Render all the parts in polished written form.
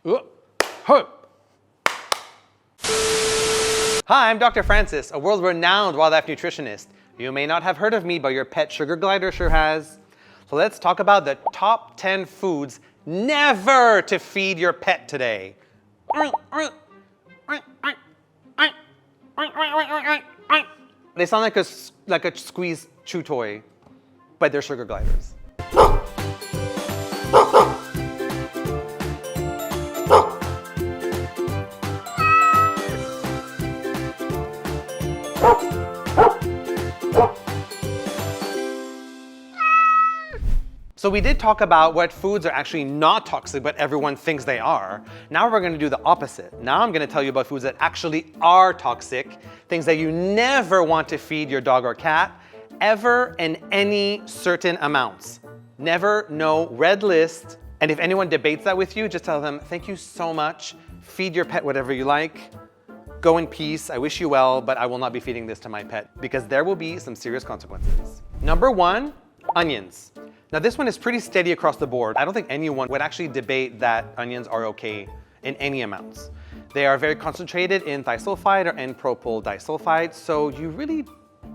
Hi, I'm Dr. Francis, a world-renowned wildlife nutritionist. You may not have heard of me, but your pet sugar glider sure has. So let's talk about the top 10 foods never to feed your pet today. They sound like a squeezed chew toy, but they're sugar gliders. So we did talk about what foods are actually not toxic, but everyone thinks they are. Now we're going to do the opposite. Now I'm going to tell you about foods that actually are toxic, things that you never want to feed your dog or cat, ever in any certain amounts. Never, no, red list. And if anyone debates that with you, just tell them, thank you so much. Feed your pet whatever you like. Go in peace. I wish you well, but I will not be feeding this to my pet because there will be some serious consequences. Number 1, onions. Now this one is pretty steady across the board. I don't think anyone would actually debate that onions are okay in any amounts. They are very concentrated in thisulfide or N-propyl disulfide, so you really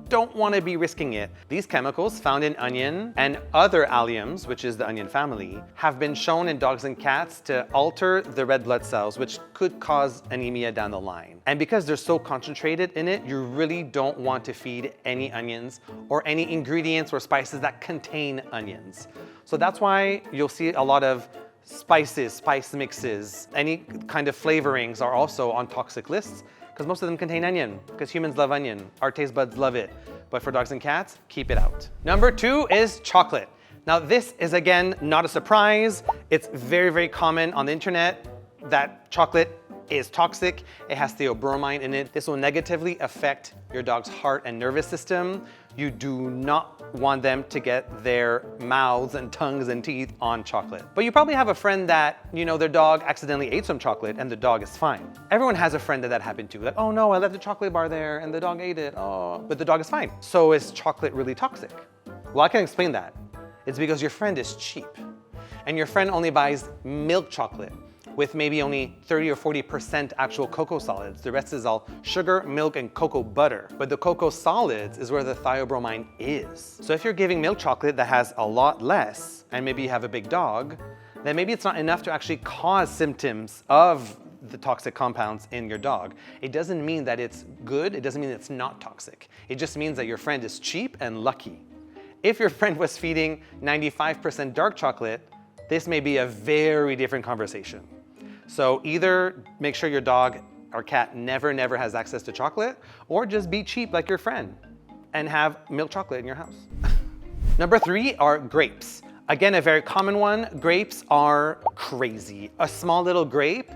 don't want to be risking it. These chemicals found in onion and other alliums, which is the onion family, have been shown in dogs and cats to alter the red blood cells, which could cause anemia down the line. And because they're so concentrated in it, you really don't want to feed any onions or any ingredients or spices that contain onions. So that's why you'll see a lot of spices, spice mixes, any kind of flavorings are also on toxic lists, because most of them contain onion, because humans love onion. Our taste buds love it. But for dogs and cats, keep it out. Number 2 is chocolate. Now this is, again, not a surprise. It's very, very common on the internet that chocolate is toxic. It has theobromine in it. This will negatively affect your dog's heart and nervous system. You do not want them to get their mouths and tongues and teeth on chocolate. But you probably have a friend that, their dog accidentally ate some chocolate and the dog is fine. Everyone has a friend that happened to. Like, oh no, I left the chocolate bar there and the dog ate it. Oh, but the dog is fine. So is chocolate really toxic? Well, I can explain that. It's because your friend is cheap and your friend only buys milk chocolate with maybe only 30 or 40% actual cocoa solids. The rest is all sugar, milk, and cocoa butter. But the cocoa solids is where the theobromine is. So if you're giving milk chocolate that has a lot less, and maybe you have a big dog, then maybe it's not enough to actually cause symptoms of the toxic compounds in your dog. It doesn't mean that it's good, it doesn't mean it's not toxic. It just means that your friend is cheap and lucky. If your friend was feeding 95% dark chocolate, this may be a very different conversation. So either make sure your dog or cat never has access to chocolate, or just be cheap like your friend and have milk chocolate in your house. Number 3 are grapes. Again, a very common one. Grapes are crazy. A small little grape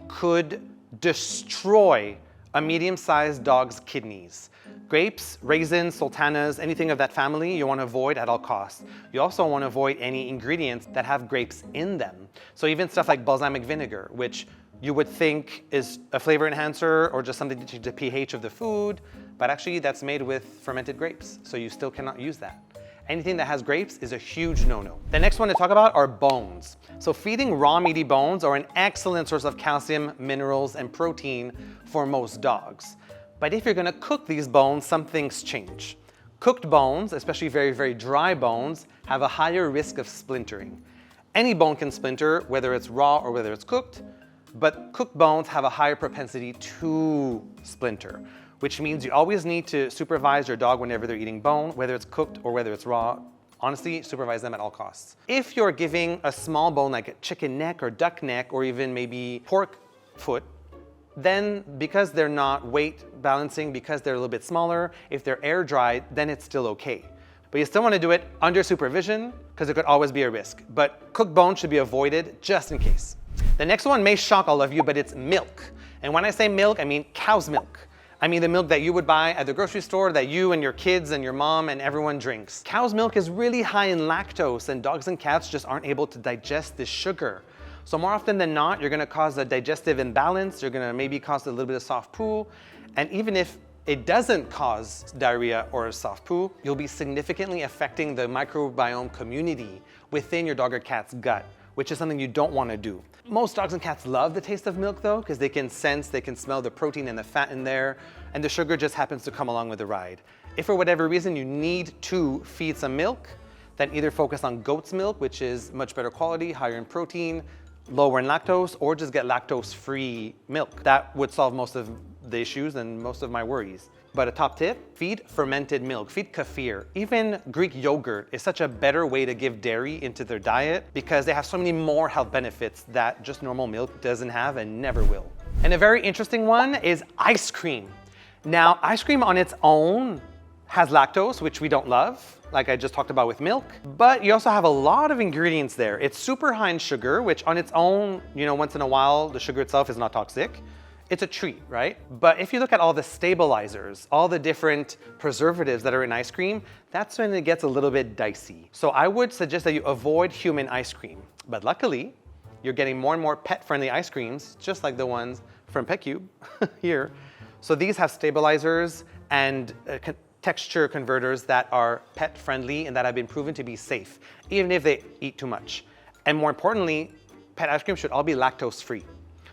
could destroy a medium-sized dog's kidneys. Grapes, raisins, sultanas, anything of that family you want to avoid at all costs. You also want to avoid any ingredients that have grapes in them. So even stuff like balsamic vinegar, which you would think is a flavor enhancer or just something to change the pH of the food, but actually that's made with fermented grapes, so you still cannot use that. Anything that has grapes is a huge no-no. The next one to talk about are bones. So feeding raw meaty bones are an excellent source of calcium, minerals, and protein for most dogs. But if you're gonna cook these bones, some things change. Cooked bones, especially very, very dry bones, have a higher risk of splintering. Any bone can splinter, whether it's raw or whether it's cooked, but cooked bones have a higher propensity to splinter, which means you always need to supervise your dog whenever they're eating bone, whether it's cooked or whether it's raw. Honestly, supervise them at all costs. If you're giving a small bone like a chicken neck or duck neck or even maybe pork foot, then because they're not weight balancing, because they're a little bit smaller, if they're air dried, then it's still okay. But you still want to do it under supervision because it could always be a risk. But cooked bone should be avoided just in case. The next one may shock all of you, but it's milk. And when I say milk, I mean cow's milk. I mean the milk that you would buy at the grocery store that you and your kids and your mom and everyone drinks. Cow's milk is really high in lactose and dogs and cats just aren't able to digest this sugar. So more often than not, you're gonna cause a digestive imbalance, you're gonna maybe cause a little bit of soft poo, and even if it doesn't cause diarrhea or soft poo, you'll be significantly affecting the microbiome community within your dog or cat's gut, which is something you don't want to do. Most dogs and cats love the taste of milk though, because they can sense, they can smell the protein and the fat in there, and the sugar just happens to come along with the ride. If for whatever reason you need to feed some milk, then either focus on goat's milk, which is much better quality, higher in protein, lower in lactose, or just get lactose-free milk. That would solve most of the issues and most of my worries. But a top tip, feed fermented milk, feed kefir. Even Greek yogurt is such a better way to give dairy into their diet because they have so many more health benefits that just normal milk doesn't have and never will. And a very interesting one is ice cream. Now, ice cream on its own has lactose, which we don't love, like I just talked about with milk, but you also have a lot of ingredients there. It's super high in sugar, which on its own, once in a while, the sugar itself is not toxic. It's a treat, right? But if you look at all the stabilizers, all the different preservatives that are in ice cream, that's when it gets a little bit dicey. So I would suggest that you avoid human ice cream. But luckily, you're getting more and more pet-friendly ice creams, just like the ones from PetCube here. So these have stabilizers and texture converters that are pet-friendly and that have been proven to be safe, even if they eat too much. And more importantly, pet ice cream should all be lactose-free.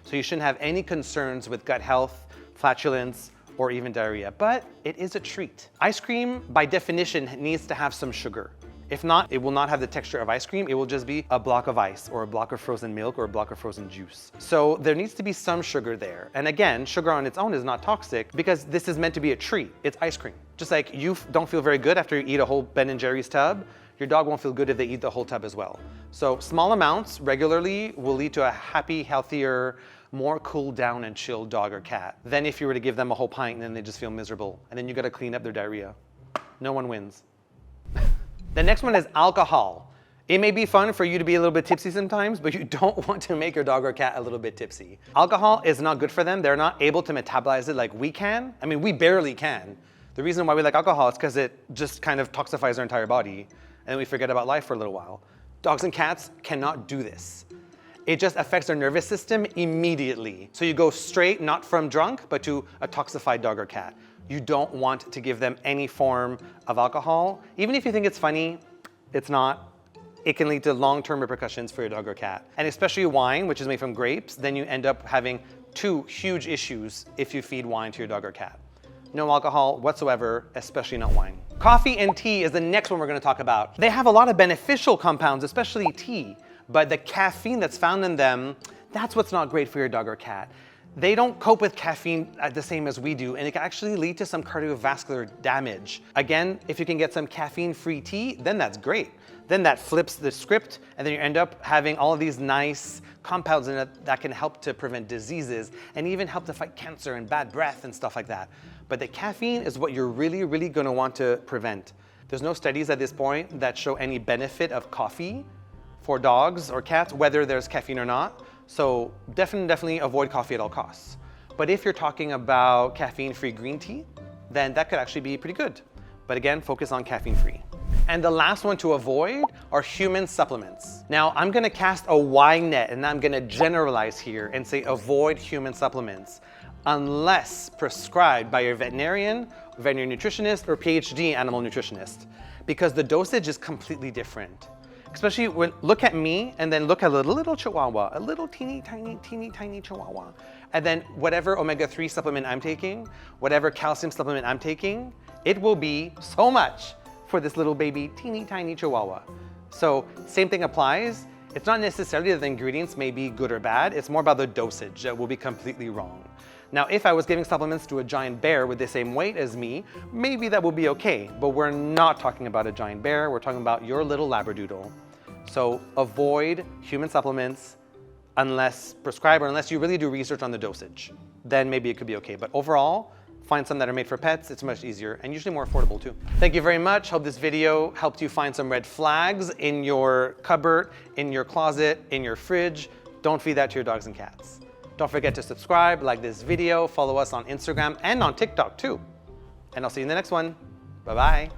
So you shouldn't have any concerns with gut health, flatulence, or even diarrhea, but it is a treat. Ice cream, by definition, needs to have some sugar. If not, it will not have the texture of ice cream. It will just be a block of ice or a block of frozen milk or a block of frozen juice. So there needs to be some sugar there. And again, sugar on its own is not toxic because this is meant to be a treat. It's ice cream. Just like you don't feel very good after you eat a whole Ben & Jerry's tub, your dog won't feel good if they eat the whole tub as well. So small amounts regularly will lead to a happy, healthier, more cooled down and chilled dog or cat than if you were to give them a whole pint and then they just feel miserable. And then you gotta clean up their diarrhea. No one wins. The next one is alcohol. It may be fun for you to be a little bit tipsy sometimes, but you don't want to make your dog or cat a little bit tipsy. Alcohol is not good for them. They're not able to metabolize it like we can. I mean, we barely can. The reason why we like alcohol is because it just kind of toxifies our entire body and we forget about life for a little while. Dogs and cats cannot do this. It just affects their nervous system immediately. So you go straight, not from drunk, but to a toxified dog or cat. You don't want to give them any form of alcohol. Even if you think it's funny, it's not. It can lead to long-term repercussions for your dog or cat. And especially wine, which is made from grapes, then you end up having two huge issues if you feed wine to your dog or cat. No alcohol whatsoever, especially not wine. Coffee and tea is the next one we're gonna talk about. They have a lot of beneficial compounds, especially tea, but the caffeine that's found in them, that's what's not great for your dog or cat. They don't cope with caffeine the same as we do, and it can actually lead to some cardiovascular damage. Again, if you can get some caffeine-free tea, then that's great. Then that flips the script, and then you end up having all of these nice compounds in it that can help to prevent diseases and even help to fight cancer and bad breath and stuff like that. But the caffeine is what you're really, really gonna want to prevent. There's no studies at this point that show any benefit of coffee for dogs or cats, whether there's caffeine or not. So definitely avoid coffee at all costs. But if you're talking about caffeine-free green tea, then that could actually be pretty good. But again, focus on caffeine-free. And the last one to avoid are human supplements. Now, I'm gonna cast a wide net and I'm gonna generalize here and say avoid human supplements unless prescribed by your veterinarian, veterinary nutritionist, or PhD animal nutritionist, because the dosage is completely different. Especially when, look at me and then look at a little chihuahua, a little teeny tiny chihuahua. And then whatever omega-3 supplement I'm taking, whatever calcium supplement I'm taking, it will be so much for this little baby teeny tiny chihuahua. So same thing applies. It's not necessarily that the ingredients may be good or bad, it's more about the dosage that will be completely wrong. Now, if I was giving supplements to a giant bear with the same weight as me, maybe that would be okay, but we're not talking about a giant bear, we're talking about your little labradoodle. So avoid human supplements unless prescribed or unless you really do research on the dosage. Then maybe it could be okay, but overall, find some that are made for pets, it's much easier and usually more affordable too. Thank you very much. Hope this video helped you find some red flags in your cupboard, in your closet, in your fridge. Don't feed that to your dogs and cats. Don't forget to subscribe, like this video, follow us on Instagram and on TikTok too. And I'll see you in the next one. Bye-bye.